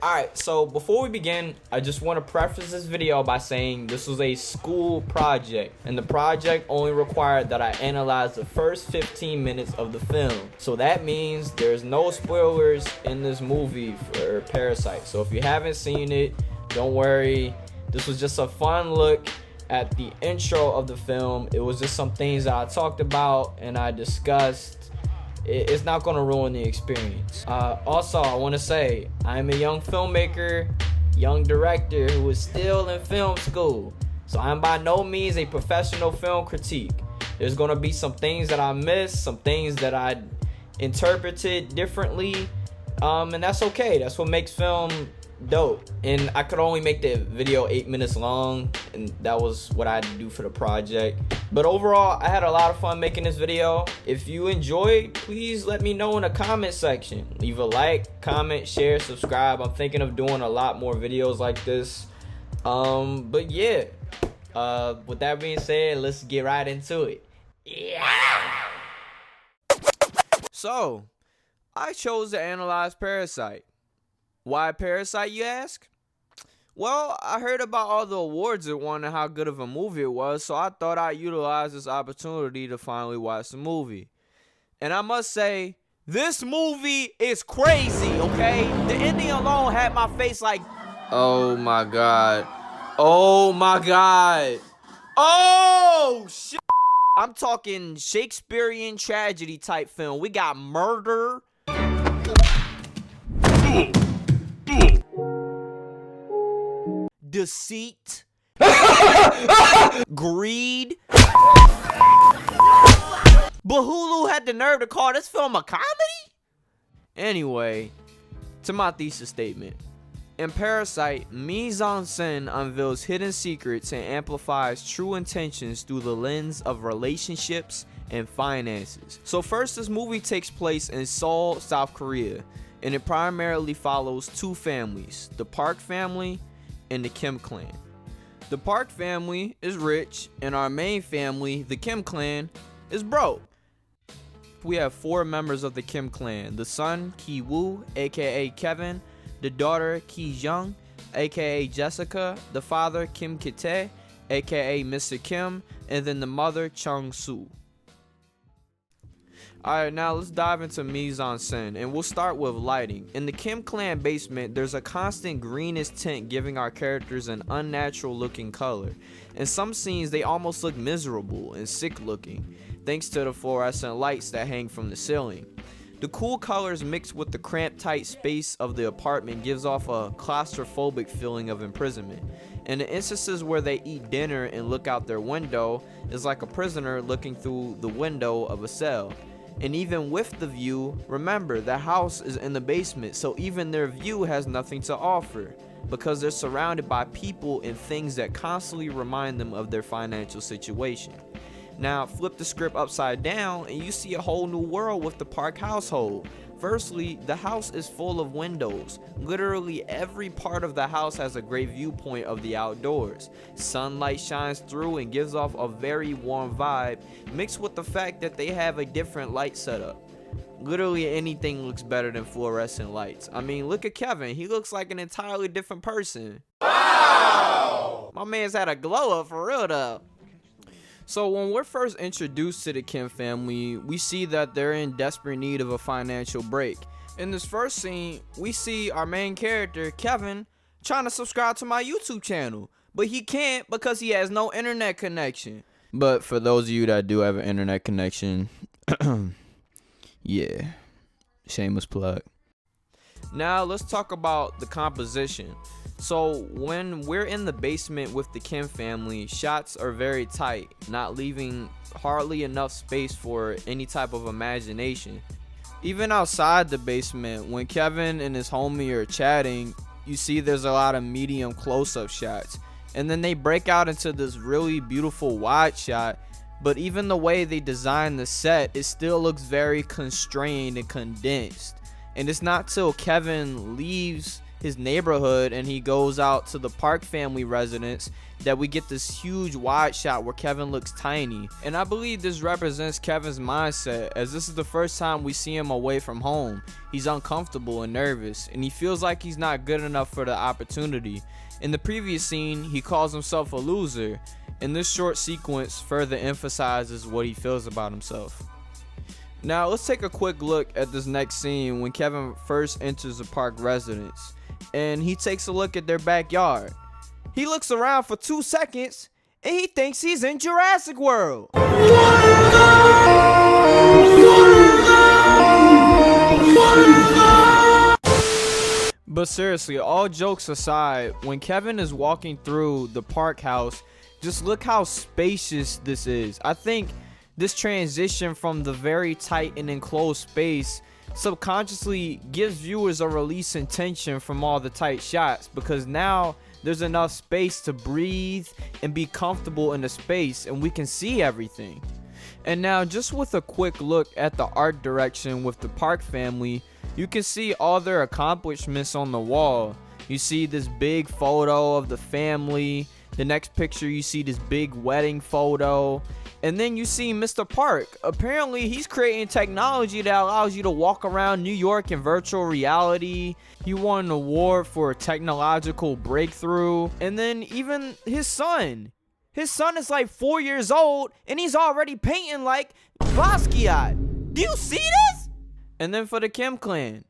Alright, so before we begin, I just want to preface this video by saying this was a school project, and the project only required that I analyze the first 15 minutes of the film. So that means there's no spoilers in this movie for Parasite. So if you haven't seen it, don't worry. This was just a fun look at the intro of the film. It was just some things that I talked about and I discussed. It's not going to ruin the experience. Also, I want to say I'm a young filmmaker, young director who is still in film school. So I'm by no means a professional film critique. There's going to be some things that I missed, some things that I interpreted differently. And that's okay. That's what makes film dope. And I could only make the video 8 minutes long, and that was what I had to do for the project. But overall, I had a lot of fun making this video. If you enjoyed, please let me know in the comment section. Leave a like, comment, share, subscribe. I'm thinking of doing a lot more videos like this. But yeah, with that being said, let's get right into it. Yeah. So I chose to analyze Parasite. Why Parasite, you ask? Well, I heard about all the awards it won and how good of a movie it was, so I thought I'd utilize this opportunity to finally watch the movie. And I must say, this movie is crazy, okay? The ending alone had my face like, oh my god. Oh my god. Oh, shit. I'm talking Shakespearean tragedy type film. We got murder, deceit, greed. But Hulu had the nerve to call this film a comedy? Anyway, to my thesis statement. In Parasite, mise-en-scène unveils hidden secrets and amplifies true intentions through the lens of relationships and finances. So first, this movie takes place in Seoul, South Korea, and it primarily follows two families, the Park family and the Kim clan. The Park family is rich, and our main family, the Kim clan, is broke. We have four members of the Kim clan: the son, Ki-woo, aka Kevin, the daughter, Ki-jung, aka Jessica, the father, Kim Ki-tae, aka Mr. Kim, and then the mother, Chung-soo. Alright, now let's dive into mise-en-scène, and we'll start with lighting. In the Kim clan basement, there's a constant greenish tint giving our characters an unnatural looking color. In some scenes, they almost look miserable and sick looking, thanks to the fluorescent lights that hang from the ceiling. The cool colors mixed with the cramped tight space of the apartment gives off a claustrophobic feeling of imprisonment. And the instances where they eat dinner and look out their window is like a prisoner looking through the window of a cell. And even with the view, remember, the house is in the basement, so even their view has nothing to offer, because they're surrounded by people and things that constantly remind them of their financial situation. Now, flip the script upside down and you see a whole new world with the Park household. Firstly, the house is full of windows. Literally every part of the house has a great viewpoint of the outdoors. Sunlight shines through and gives off a very warm vibe, mixed with the fact that they have a different light setup. Literally anything looks better than fluorescent lights. I mean, look at Kevin. He looks like an entirely different person. Wow! My man's had a glow up for real though. So when we're first introduced to the Kim family, we see that they're in desperate need of a financial break. In this first scene, we see our main character, Kevin, trying to subscribe to my YouTube channel, but he can't because he has no internet connection. But for those of you that do have an internet connection, yeah, shameless plug. Now let's talk about the composition. So when we're in the basement with the Kim family, shots are very tight, not leaving hardly enough space for any type of imagination. Even outside the basement, when Kevin and his homie are chatting, you see there's a lot of medium close-up shots. And then they break out into this really beautiful wide shot, but even the way they design the set, it still looks very constrained and condensed. And it's not till Kevin leaves his neighborhood and he goes out to the Park family residence that we get this huge wide shot where Kevin looks tiny. And I believe this represents Kevin's mindset, as this is the first time we see him away from home. He's uncomfortable and nervous, and he feels like he's not good enough for the opportunity. In the previous scene, he calls himself a loser, and this short sequence further emphasizes what he feels about himself. Now let's take a quick look at this next scene when Kevin first enters the Park residence, and he takes a look at their backyard. He looks around for 2 seconds and he thinks he's in Jurassic World. But seriously, all jokes aside, when Kevin is walking through the Park house, just look how spacious this is. I think this transition from the very tight and enclosed space subconsciously gives viewers a release in tension from all the tight shots, because now there's enough space to breathe and be comfortable in the space, and we can see everything. And now, just with a quick look at the art direction with the Park family, you can see all their accomplishments on the wall. You see this big photo of the family. The next picture, you see this big wedding photo. And then you see Mr. Park. Apparently, he's creating technology that allows you to walk around New York in virtual reality. He won an award for a technological breakthrough. And then even his son. His son is like 4 years old, and he's already painting like Basquiat. Do you see this? And then for the Kim clan.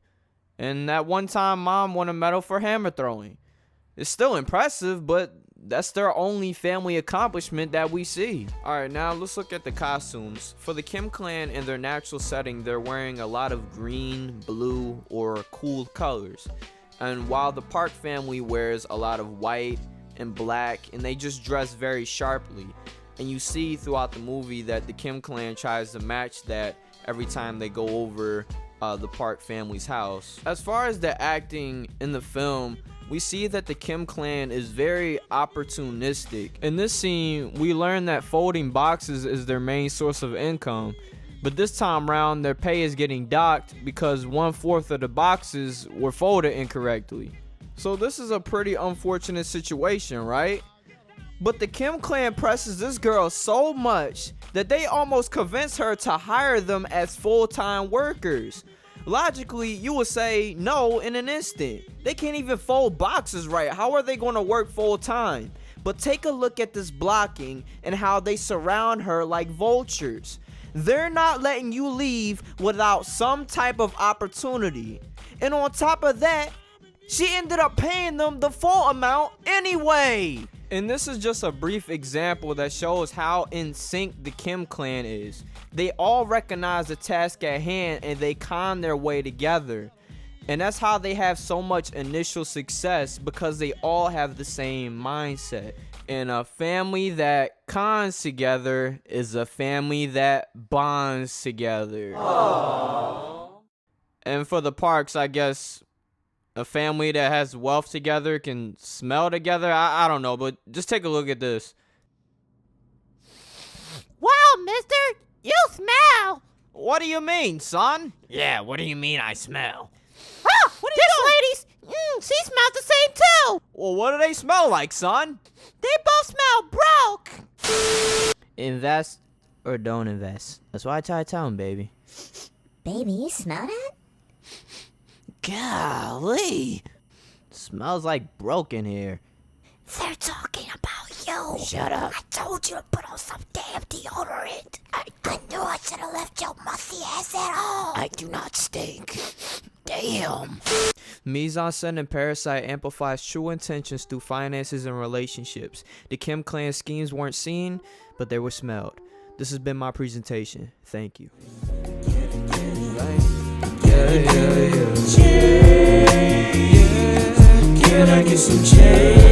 And that one time mom won a medal for hammer throwing. It's still impressive, but that's their only family accomplishment that we see. Alright, now let's look at the costumes. For the Kim clan in their natural setting, they're wearing a lot of green, blue, or cool colors. And while the Park family wears a lot of white and black, and they just dress very sharply. And you see throughout the movie that the Kim clan tries to match that every time they go over the Park family's house. As far as the acting in the film, we see that the Kim clan is very opportunistic. In this scene, we learn that folding boxes is their main source of income, but this time around their pay is getting docked because 1/4 of the boxes were folded incorrectly. So this is a pretty unfortunate situation, right? But the Kim clan presses this girl so much that they almost convince her to hire them as full-time workers. Logically, you would say no in an instant. They can't even fold boxes right. How are they going to work full-time? But take a look at this blocking and how they surround her like vultures. They're not letting you leave without some type of opportunity. And on top of that, she ended up paying them the full amount anyway. And this is just a brief example that shows how in sync the Kim clan is. They all recognize the task at hand and they con their way together. And that's how they have so much initial success, because they all have the same mindset. And a family that cons together is a family that bonds together. Aww. And for the Parks, I guess a family that has wealth together can smell together. I don't know, but just take a look at this. Wow, mister, you smell. What do you mean, son? Yeah, what do you mean I smell? Oh, this lady's, she smells the same too. Well, what do they smell like, son? They both smell broke. Invest or don't invest. That's why I try to tell him, baby. Baby, you smell that? Golly. Smells like broken here. They're talking about you. Shut up. I told you to put on some damn deodorant. I knew I should have left your musty ass at home. I do not stink. Damn. Mise-en-scène in Parasite amplifies true intentions through finances and relationships. The Kim clan schemes weren't seen, but they were smelled. This has been my presentation. Thank you. Can I get some change?